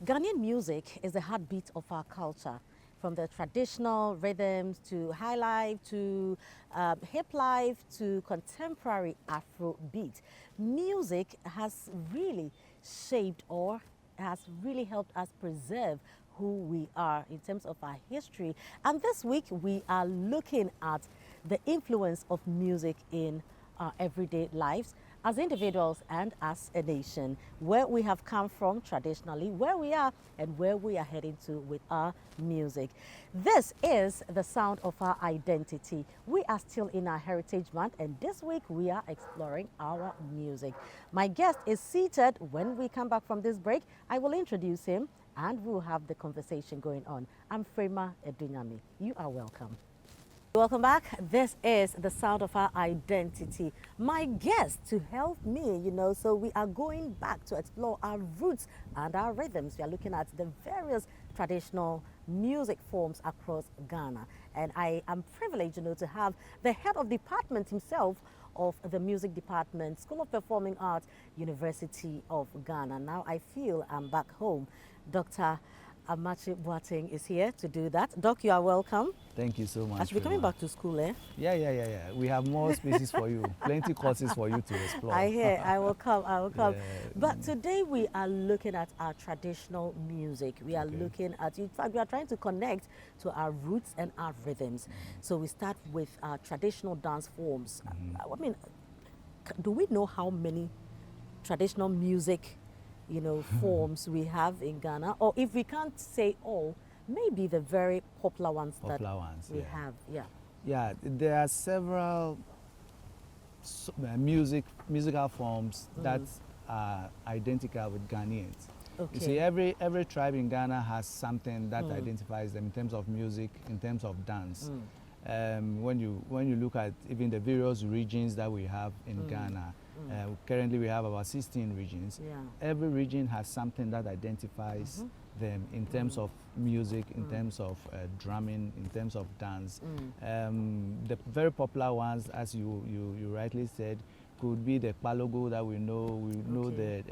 Ghanaian music is the heartbeat of our culture, from the traditional rhythms to high life to hip life to contemporary Afro beat. Music has really shaped or has really helped us preserve who we are in terms of our history. And this week we are looking at the influence of music in our everyday lives as individuals and as a nation, where we have come from traditionally, where we are, and where we are heading to with our music. This is the sound of our identity. We are still in our Heritage Month, and this week we are exploring our music. My guest is seated. When we come back from this break, I will introduce him and we'll have the conversation going on. I'm Frema Edunyami. You are welcome. Welcome back. This is the sound of our identity. My guest to help me, so we are going back to explore our roots and our rhythms. We are looking at the various traditional music forms across Ghana. And I am privileged, to have the head of department himself of the music department, School of Performing Arts, University of Ghana. Now I feel I'm back home. Dr. Amachi Boateng is here to do that. Doc, you are welcome. Thank you so much. I should be coming back to school, eh? Yeah. We have more spaces for you. Plenty courses for you to explore. I hear. I will come. Yeah. But Mm. today we are looking at our traditional music. We are looking at, in fact, we are trying to connect to our roots and our rhythms. So we start with our traditional dance forms. I mean, do we know how many traditional music forms we have in Ghana? Or if we can't say all, maybe the very popular ones we have. Yeah, there are several musical forms that are identical with Ghanaians. Okay. You see, every tribe in Ghana has something that identifies them in terms of music, in terms of dance. When you look at even the various regions that we have in Ghana, currently we have about 16 regions. Yeah. Every region has something that identifies them in terms of music, in terms of drumming, in terms of dance. The very popular ones, as you rightly said, could be the Kpalongo that we know. We know that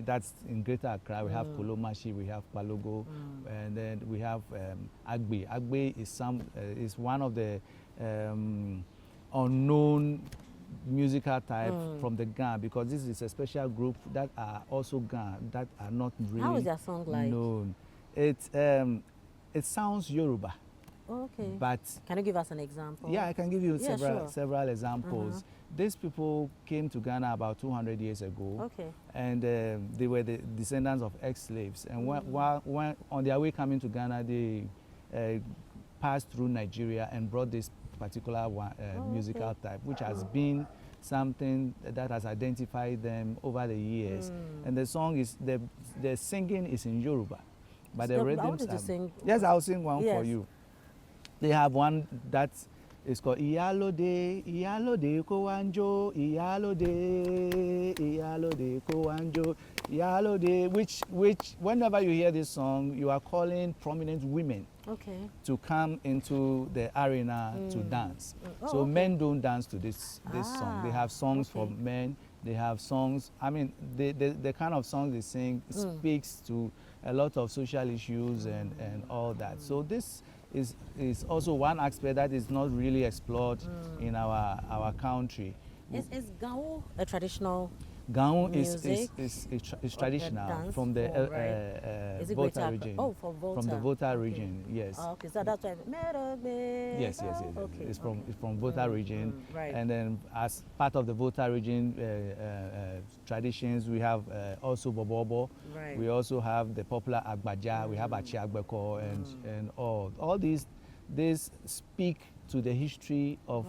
that's in Greater Accra. We have Kolomashi, we have Kpalongo, and then we have Agbe. Agbe is one of the unknown musical type from the Ghana, because this is a special group that are also Ghana that are not really How is their song like? known. It sounds Yoruba. Okay. But can you give us an example? Yeah, I can give you several examples. Uh-huh. These people came to Ghana about 200 years ago. Okay. And they were the descendants of ex-slaves. And when on their way coming to Ghana, they passed through Nigeria and brought this particular musical type, which has been something that has identified them over the years. And the song is, the singing is in Yoruba, but the rhythms are... Yes, I'll sing one for you. They have one that is called Iyalode, Iyalode Kowanjo, Iyalode, Iyalode Kowanjo, Iyalode, which whenever you hear this song, you are calling prominent women to come into the arena to dance. So men don't dance to this song. They have songs for men. They have songs, I mean, the kind of songs they sing speaks to a lot of social issues and all that. So this is also one aspect that is not really explored in our country. Is Gao a traditional Gaon music? is traditional from the Volta region. Oh, from Volta. From the Volta region, yes. Okay, so that's why. Yes. Okay. It's from Volta region, right. And then as part of the Volta region traditions, we have also Bobobo. Right. We also have the popular Agbaja. We have Achi Agbeko and all these speak to the history of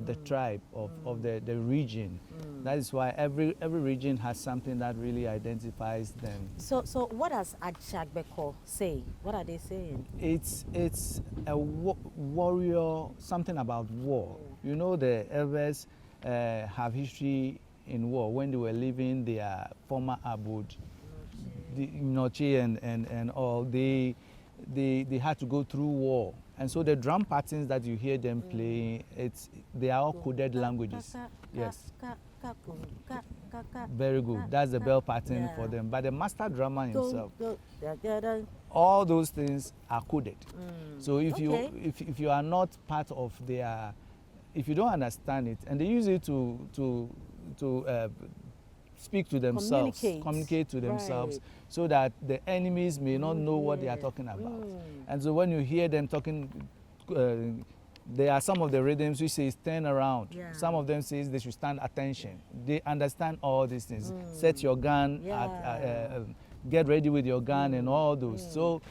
the tribe, of the region. That is why every region has something that really identifies them. So what does Achagbeko say? What are they saying? It's a warrior, something about war. You know, the elders have history in war. When they were leaving their former abode, Nochi and all, they had to go through war. And so the drum patterns that you hear them playing, they are all coded languages. Yes. Very good. That's the bell pattern for them. But the master drummer himself, Da. all those things are coded. So if you are not part of their, if you don't understand it, and they use it to speak to themselves, communicate to themselves, so that the enemies may not know what they are talking about. And so when you hear them talking, there are some of the rhythms which says turn around. Some of them says they should stand attention. They understand all these things. Set your gun, get ready with your gun and all those. So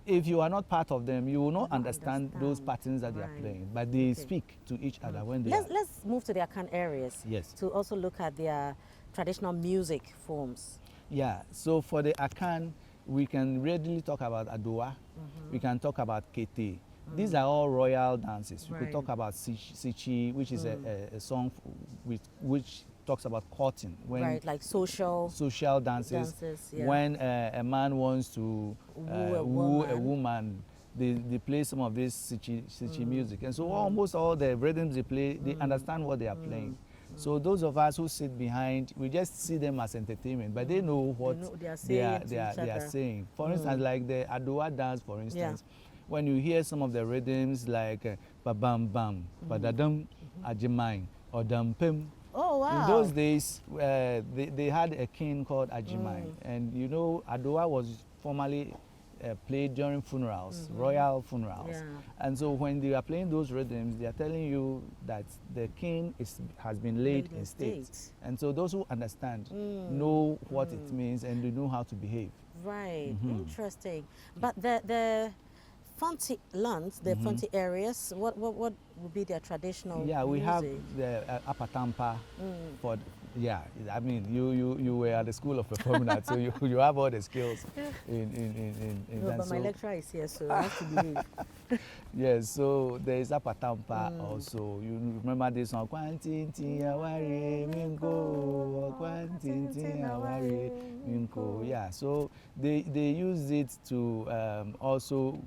if you are not part of them, you will not understand those patterns that they are playing. But they speak to each other when they Let's move to the Akan areas to also look at their traditional music forms. Yeah, so for the Akan, we can readily talk about Adoa. We can talk about Kete. These are all royal dances. We could talk about Sichi, which is a song which talks about courting. When like social dances. When a man wants to woo a woman, they play some of this Sichi music. And so almost all the rhythms they play, they understand what they are playing. So those of us who sit behind, we just see them as entertainment, but they know what they are saying. For instance, like the Adoa dance, for instance, when you hear some of the rhythms like ba-bam bam, ba-da-dum, ajimai, or dam-pim. Oh, wow. In those days, they had a king called Ajimai, and you know, Adoa was formerly played during funerals, royal funerals. And so when they are playing those rhythms, they are telling you that the king has been laid in state. And so those who understand know what it means and they know how to behave. Right, interesting. But the Fonty lands, the Fonty areas, what would be their traditional music? We have the Apatampa for, I mean, you were at the School of Performing Arts, so you have all the skills in no, but my lecturer is here, so I have to believe. Yes, so there is Apatampa also. You remember this song? Yeah, so they use it to also,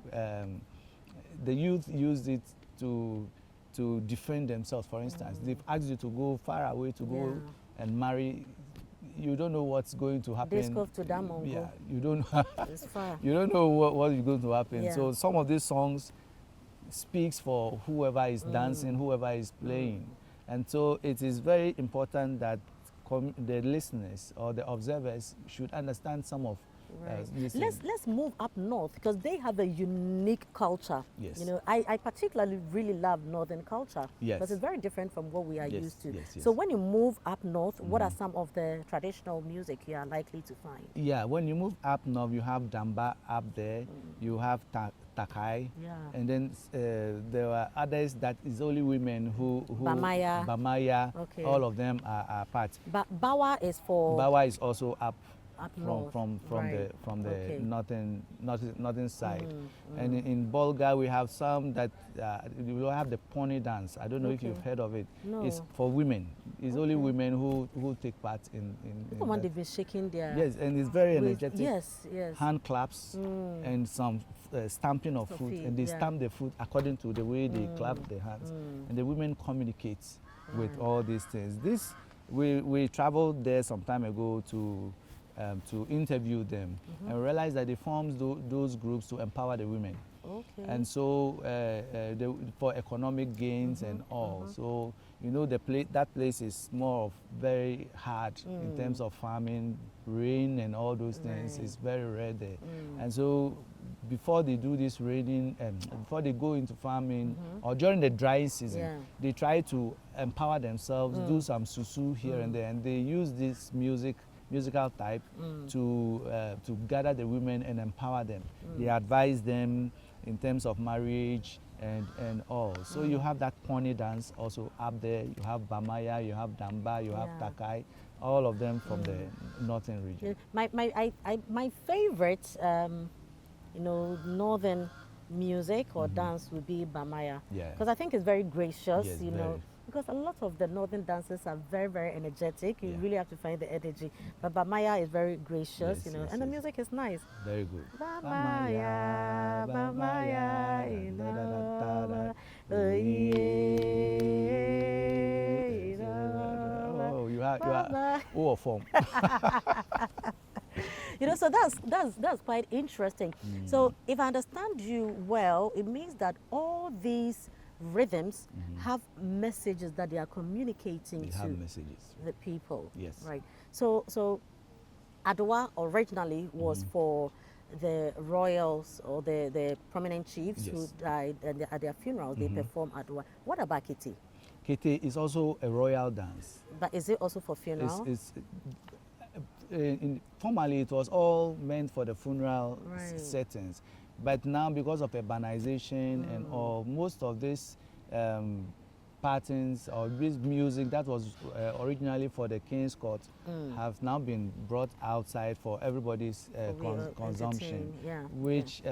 the youth use it to defend themselves. For instance, they've asked you to go far away to go and marry. You don't know what's going to happen. Yeah, you don't. It's far. You don't know what is going to happen. So some of these songs speaks for whoever is dancing, whoever is playing, and so it is very important that the listeners or the observers should understand some of. Let's move up north, because they have a unique culture. Yes. You know, I particularly really love northern culture. Yes. Because it's very different from what we are used to. Yes. So when you move up north, what are some of the traditional music you are likely to find? Yeah, when you move up north, you have Damba up there, you have Takai, and then there are others that is only women who Bamaya, all of them are part. But Bawa is for... Bawa is also up north. from the northern side. And in Bolga we have some that we will have the pony dance. I don't know if you've heard of it. No. It's for women. It's only women who take part in the one they've been shaking their... Yes, and it's very energetic. Yes. Hand claps and some stamping of foot, and they stamp the foot according to the way they clap their hands. And the women communicate with all these things. We traveled there some time ago to interview them, and realize that they formed those groups to empower the women. And so for economic gains and all. So you know that place is more of very hard in terms of farming, rain and all those things. It's very rare there. And so before they do this raining, before they go into farming or during the dry season, they try to empower themselves, do some susu here and there, and they use this musical type to gather the women and empower them. They advise them in terms of marriage and all. So you have that pony dance also up there. You have Bamaya, you have Damba, you have Takai, all of them from the northern region. My favorite, northern music or dance would be Bamaya. Because I think it's very gracious, you know. Because a lot of the northern dancers are very, very energetic. You really have to find the energy. But Bamaya is very gracious, and the music is nice. Very good. Bamaya, Oh, you are all form. You know, so that's quite interesting. So if I understand you well, it means that all these rhythms have messages that they are communicating to messages. the people. Yes. Right. So Adwa originally was for the royals or the prominent chiefs who died, and at their funeral they perform Adwa. What about Kete? Kete is also a royal dance. But is it also for funeral? Formerly it was all meant for the funeral settings, but now because of urbanization and all, most of these patterns or this music that was originally for the King's Court have now been brought outside for everybody's consumption, which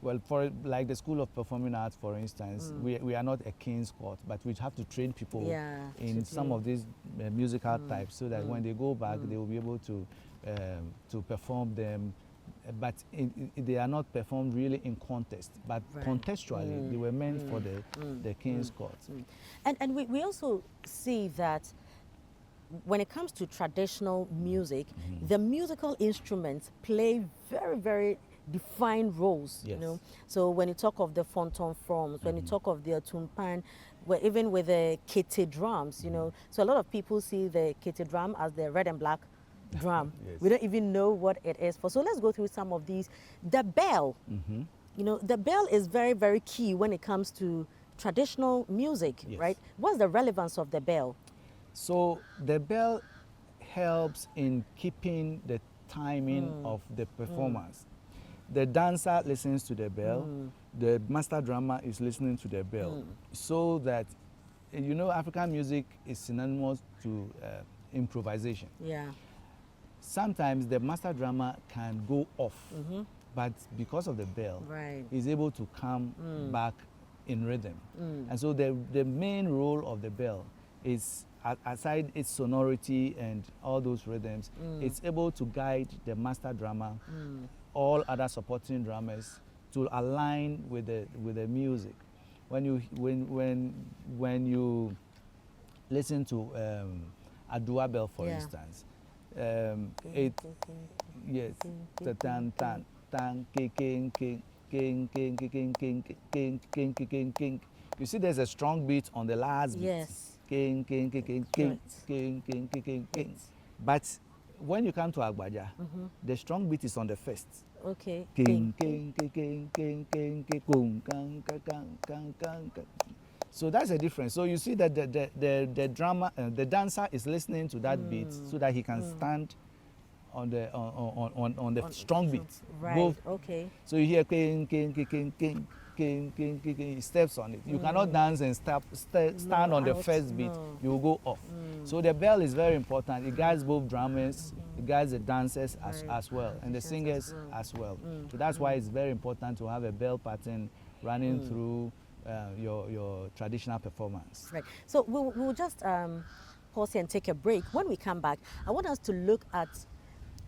well, for like the School of Performing Arts, for instance, we are not a King's Court, but we have to train people in some of these musical types so that when they go back, they will be able to perform them. But they are not performed really in contest, but contextually they were meant for the King's Court. And we also see that when it comes to traditional music, the musical instruments play very, very defined roles, you know. So when you talk of the Fontomfrom, when you talk of the Tumpan, even with the Kete drums, you know, so a lot of people see the Kete drum as the red and black drum. We don't even know what it is for. So let's go through some of these. The bell, you know, the bell is very, very key when it comes to traditional music, right? What's the relevance of the bell? So the bell helps in keeping the timing of the performance. The dancer listens to the bell, the master drummer is listening to the bell, so that, you know, African music is synonymous to improvisation. Sometimes the master drummer can go off, but because of the bell, he's able to come back in rhythm. And so the main role of the bell is, aside its sonority and all those rhythms, it's able to guide the master drummer, all other supporting drummers, to align with the music. When you listen to Adua bell, for instance, it tan tan tan king king king king king king king king king king king. You see, there's a strong beat on the last beat. King king king king king king king king king. But when you come to Agbaja, the strong beat is on the first. Okay. King king king king king king king kang kang kang kang. So that's a difference. So you see that the drummer, the dancer is listening to that beat so that he can stand on the strong beat. Right. Okay. So you hear king king king king king king king king, he steps on it. You cannot dance and stand on the first beat. You will go off. So the bell is very important. It guides both drummers, it guides the dancers as well, and the singers as well. So that's why it's very important to have a bell pattern running through your traditional performance. Right. So we'll just pause here and take a break. When we come back, I want us to look at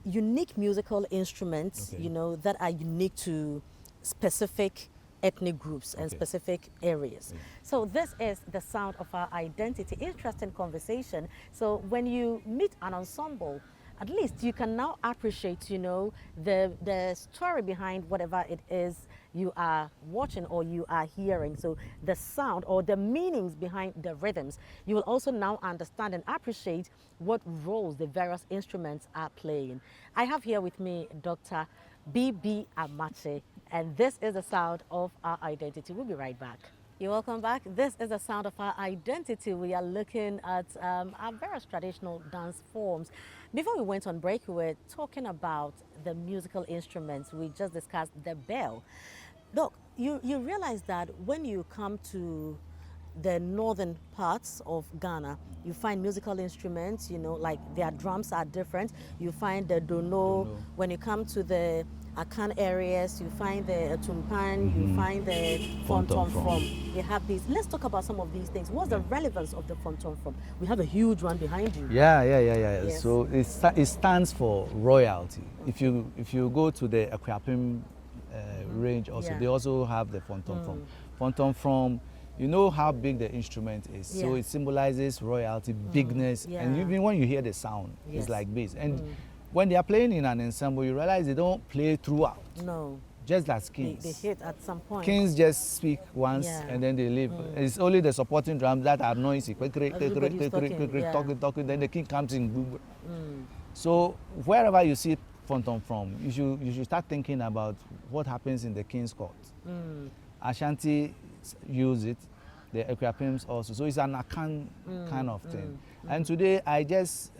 unique musical instruments, you know, that are unique to specific ethnic groups and specific areas. So this is the sound of our identity. Interesting conversation. So when you meet an ensemble, at least you can now appreciate, you know, the story behind whatever it is you are watching or you are hearing. So the sound or the meanings behind the rhythms, you will also now understand and appreciate what roles the various instruments are playing. I have here with me Dr. B.B. Amache, and this is the sound of our identity. We'll be right back. You're welcome back. This is the sound of our identity. We are looking at our various traditional dance forms. Before we went on break, we were talking about the musical instruments. We just discussed the bell. Look, you realize that when you come to the northern parts of Ghana, you find musical instruments, you know, like their drums are different. You find the dono. When you come to the Akan areas, you find the Tumpan, you find the Fontomfrom. You have these. Let's talk about some of these things. What's the relevance of the Fontomfrom? We have a huge one behind you. Yes. So it stands for royalty. If you go to the Akwapim range also, they also have the Fontomfrom. Fontomfrom you know how big the instrument is. So Yeah. it symbolizes royalty, bigness, and Yeah. even when you hear the sound, Yes. it's like bass. And when they are playing in an ensemble, you realize they don't play throughout, No. just as They kings. hit at some point. Kings just speak once Yeah. and then they leave. It's only the supporting drums that are noisy. Everybody's talking, yeah. Talking, then the king comes in. So wherever you see Fontomfrom, you should start thinking about what happens in the king's court. Ashanti use it, the Ekwapims also. So it's an Akan kind of thing. And today I just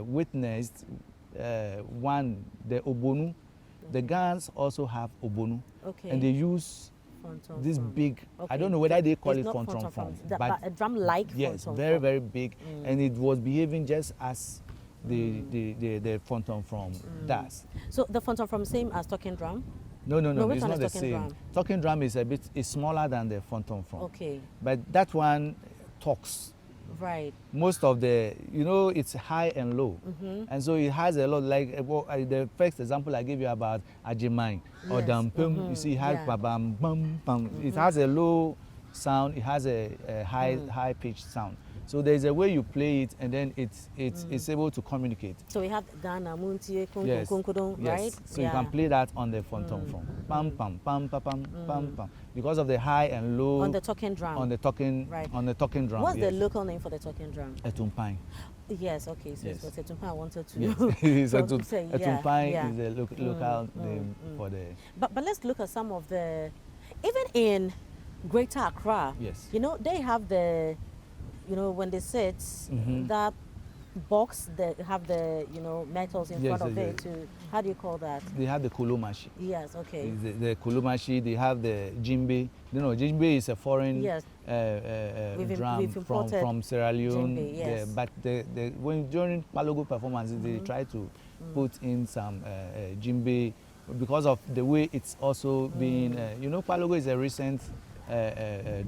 witnessed one, the Obonu. The Gans also have Obonu. Okay. And they use Fontomfrom. this big, I Okay. don't know whether they call It's it not Fontomfrom. but a drum like yes, Fontomfrom. very, very big. And it was behaving just as the Fontomfrom does. So the Fontomfrom same as talking drum? No, which it's one not is the talking same. drum? Talking drum is is smaller than the Fontomfrom. Okay. But that one talks. Right. Most of it's high and low. And so it has a lot, like the first example I gave you about Ajimai or Yes. Dampum, you see, it has Yeah. bam, bam, bam. It has a low sound, it has a high pitched sound. So there's a way you play it, and then it's able to communicate. So we have Ghana, Muntie, Yes. Kunkodon, Yes. right? So you can play that on the Fontomfrom. Pam pam pam pam pam pam pam. Because of the high and low On the talking drum. on the talking Right. drum. What's yes. the local name for the talking drum? Etumpai. Yes, okay. So Yes. it's Etumpai I wanted to Yes. It's to say, yeah, Etumpai yeah. is the local name for the. But let's look at some of the, even in Greater Accra, Yes. they have the, when they sit, that box that have the, metals in Yes, front of yes, it to, how do you call that? They have the kulumashi. Yes, okay. The kulumashi. They have the djembe. Djembe is a foreign Yes. drum we've imported from Sierra Leone. djembe, yes. But when during Kpalongo performances, they try to put in some djembe because of the way it's also being. Kpalongo is a recent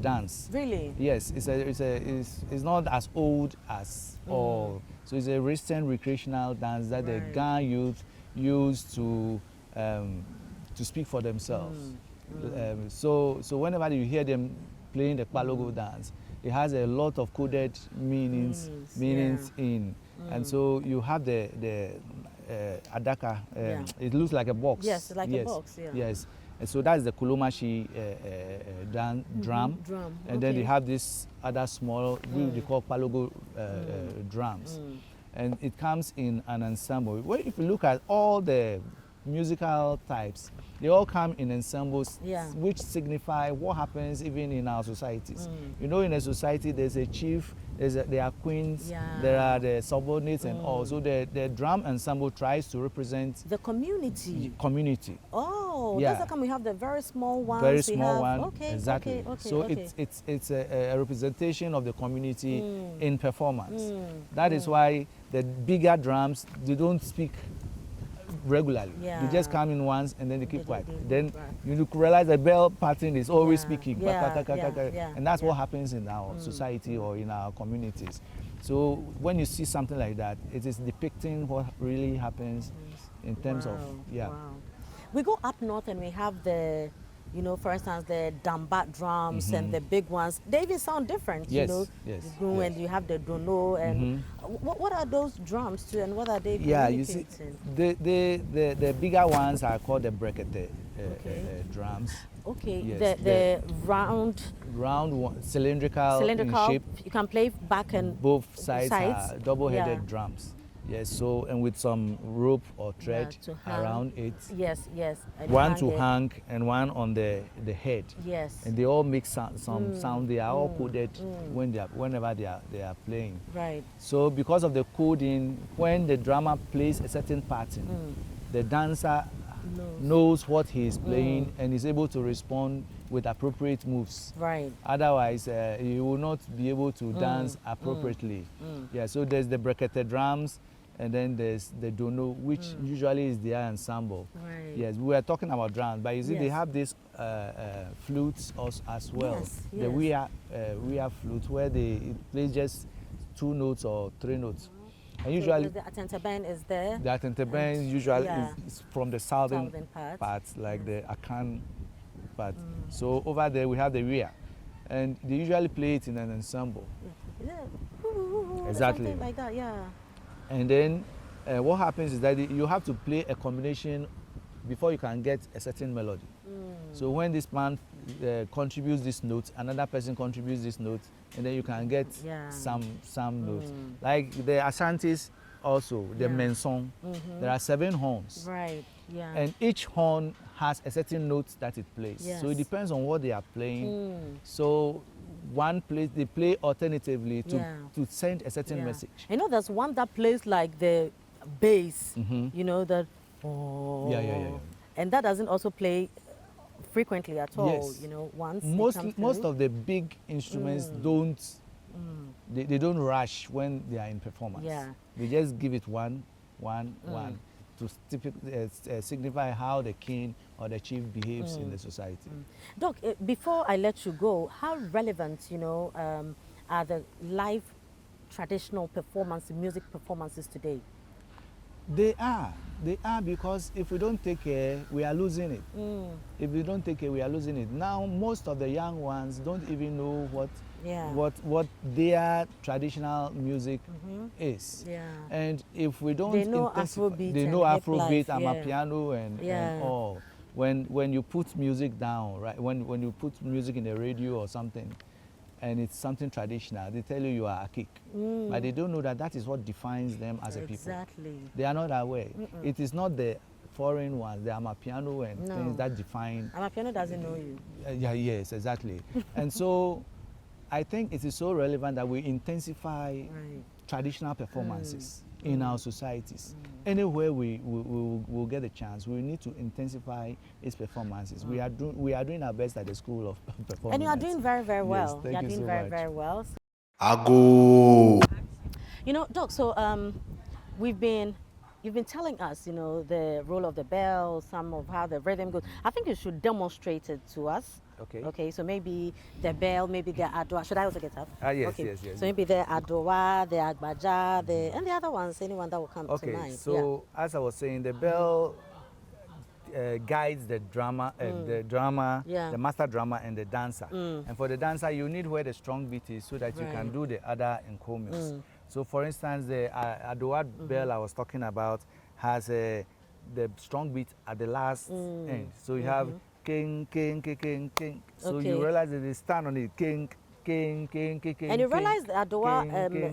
dance. Really? Yes, it's not as old as all. So it's a recent recreational dance that the Right. Ghana youth use to speak for themselves. So whenever you hear them playing the Kpalongo dance, it has a lot of coded meanings in, and so you have the adaka. Yeah. It looks like a box. Yes, like a box, yeah. Yes. And so that's the kulumashi drum. Drum, And then they okay. have this other small, we call Kpalongo drums. And it comes in an ensemble. Well, if you look at all the musical types, they all come in ensembles, Yeah. which signify what happens even in our societies. In a society, there's a chief, there are queens, Yeah. there are the subordinates and all. So the drum ensemble tries to represent The community. community. Oh, Yeah. that's how come we have the very small ones. Very we small have, one. Okay, Exactly. okay, So okay. it's a representation of the community in performance. That is why the bigger drums, they don't speak regularly. Yeah. They just come in once and then they keep They quiet. do, Then right. you realize the bell pattern is always Yeah, speaking. yeah, And that's yeah. what happens in our society or in our communities. So when you see something like that, it is depicting what really happens in terms of, Wow. We go up north and we have the, for instance, the dambat drums and the big ones. They even sound different, Yes, you know. yes, The drum, yes. and you have the dono and what are those drums too, and what are they Yeah, you see, communicating? the bigger ones are called the brekete Okay. drums. Okay, Yes, the round, Round one, cylindrical in shape. you can play back and Both sides sides, are double-headed yeah. drums. Yes, so and with some rope or thread to hang. around it. yes, and One to it. hang and one on the head. Yes. And they all make some sound. They are all coded whenever they are playing. Right. So because of the coding, when the drummer plays a certain pattern, the dancer knows what he is playing and is able to respond with appropriate moves. Right. Otherwise, you will not be able to dance appropriately. Yeah, so there's the brekete drums, and then there's the dono, which usually is the ensemble. Right. Yes, we were talking about drums, but you see they Yes. have these flutes as well. Yes, The we are flute where it plays just 2 notes or 3 notes. And usually So the Atenteben is there. the Atenteben usually yeah. is from the southern Southern part. parts, like the Akan part. So over there we have the rear. and they usually play it in an ensemble. Yeah. Exactly. Something like that, yeah. And then what happens is that you have to play a combination before you can get a certain melody. So when this man contributes this note, another person contributes this note, and then you can get some notes. Like the Asantis also, the Mensong, there are 7 horns. Right, yeah. And each horn has a certain note that it plays. Yes. So it depends on what they are playing. So they play alternatively to send a certain message. I know there's one that plays like the bass, you know, that and that doesn't also play frequently at all. Yes. You know, once most of the big instruments don't they don't rush when they are in performance. Yeah. They just give it one to signify how the king or the chief behaves in the society. Doc, before I let you go, how relevant, you know, are the live traditional music performances today? They are because if we don't take care, we are losing it. If we don't take care, we are losing it. Now, most of the young ones don't even know what their traditional music is. Yeah. And if we don't, they know Afrobeat, they know Afrobeat, Amapiano, and all. When you put music down, right? When you put music in the radio or something, and it's something traditional, they tell you are a kick. But they don't know that is what defines them as a people. Exactly. They are not aware. It is not the foreign ones, the Amapiano and things that define. Amapiano doesn't know you. Yes, exactly. And so I think it is so relevant that we intensify traditional performances in our societies. Anywhere we will get a chance, we need to intensify its performances. We are doing our best at the School of Performance. And you are doing very, very well. Yes, thank you doing so much. very well. Ago. You know, Doc, so you've been telling us, you know, the role of the bell, some of how the rhythm goes. I think you should demonstrate it to us. Okay. Okay, so maybe the bell, maybe the adowa. Should I also get up? Yes, okay. yes. So maybe the adowa, the agbaja, and the other ones, anyone that will come to mind. So as I was saying, the bell guides the drama, the master drummer and the dancer. And for the dancer, you need where the strong beat is so that you can do the other encomiums. So for instance, the adowa bell I was talking about has the strong beat at the last end. So you have king, king, king, king, king. So you realize that they stand on it, king, king, king, king, king. And you realize the adowa,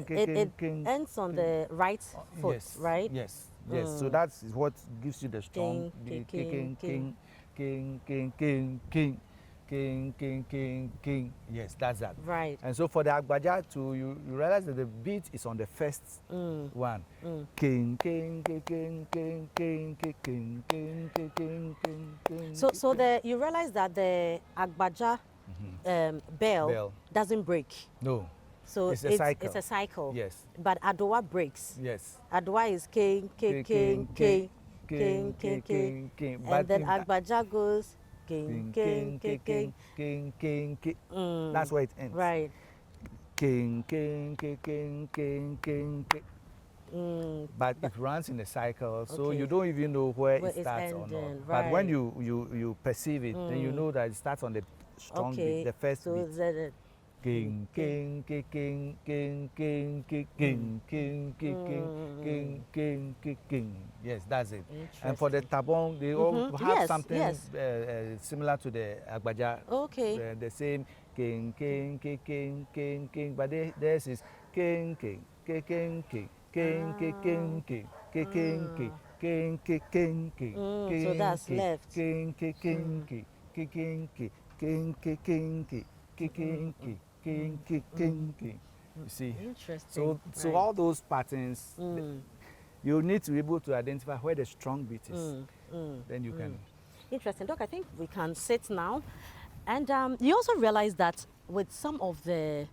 it king, ends on the right foot, right? Yes, yes. So that's what gives you the strong beat. King, king, king, king, king, king. King, king, king, king. Yes, that's that. Right. And so for the agbaja too, you realize that the beat is on the first one. King, king, king, king, king, king, king, king, king, king, king, king. So you realize that the agbaja bell doesn't break. No. So it's a cycle. It's a cycle. Yes. But adowa breaks. Yes. Adowa is king, king, king, king, king, king, king, king. And then agbaja goes king, king, king, king, king, king, king. That's where it ends. Right. King, king, king, king, king, king, king. But it runs in a cycle, so you don't even know where it starts or not. Right. But when you perceive it, then you know that it starts on the strong beat, the first beat. King, king, king, king, king, king, king, king, king, king, king, king, king, king. Yes, that's it. And for the tabong, they all have something similar to the agbaja. Okay. The same king, king, king, king, king, king. But theirs is king, king, king, king, king, king, king, king, king, king, king, king, king, king, king. So that's left. King, king, king, king, king, king, king, king, king, king, king, king. King, king, king, king. You see? Interesting. So all those patterns, you need to be able to identify where the strong beat is. Then you can. Interesting. Doc, I think we can sit now. And you also realize that with some of the,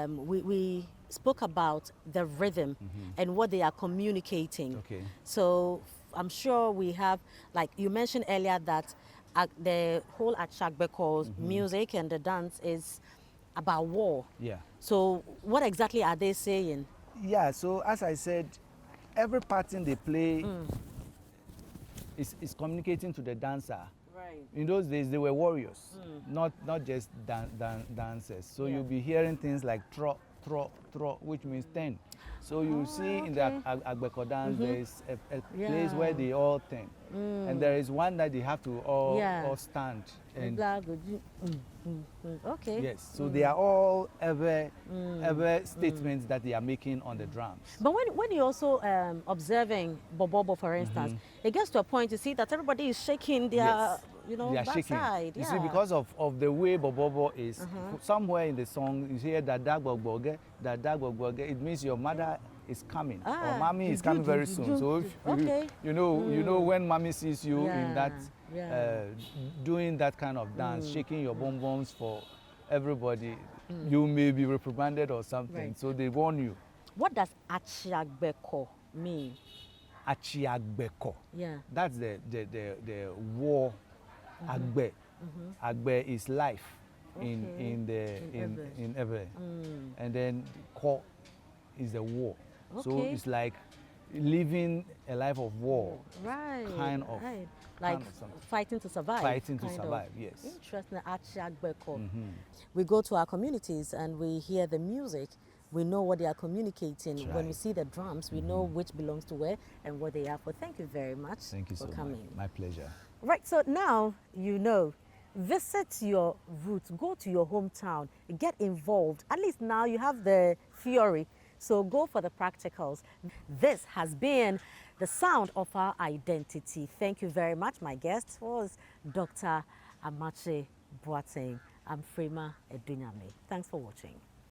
we spoke about the rhythm and what they are communicating. Okay. So I'm sure we have, like you mentioned earlier, that the whole Achagbekos music and the dance is about war. Yeah. So what exactly are they saying? Yeah, so as I said, every pattern they play is communicating to the dancer Right. In those days, they were warriors, not just dancers. So you'll be hearing things like tro, tro, tro, which means 10. So you see in the Agbeko dance, there is a place where they all 10. And there is one that they have to all stand. And okay. yes, so they are all ever statements that they are making on the drums. But when you're also observing Bobobo, for instance, it gets to a point you see that everybody is shaking their, you know, they are shaking. backside. You see, because of the way Bobobo is, somewhere in the song you hear that Dagbogbogge, it means your mother is coming, or mommy is coming very soon. So if you know when mommy sees you in that doing that kind of dance, shaking your bonbons for everybody, you may be reprimanded or something. Right. So they warn you. What does Achiagbeko mean? Achiagbeko. Yeah. That's the war. Agbe. Agbe is life in Ebe. And then Ko is the war. So it's like living a life of war. Right. Kind of. Right. Like fighting to survive. Fighting to survive, yes. Interesting. Achiagbeko. We go to our communities and we hear the music. We know what they are communicating. Right. When we see the drums, we know which belongs to where and what they are for. Thank you very much for coming. Much. My pleasure. Right, so now you know. Visit your roots, go to your hometown, get involved. At least now you have the theory, so go for the practicals. This has been the sound of our identity. Thank you very much. My guest was Dr. Amache Boateng. I'm Frema Edunyame. Thanks for watching.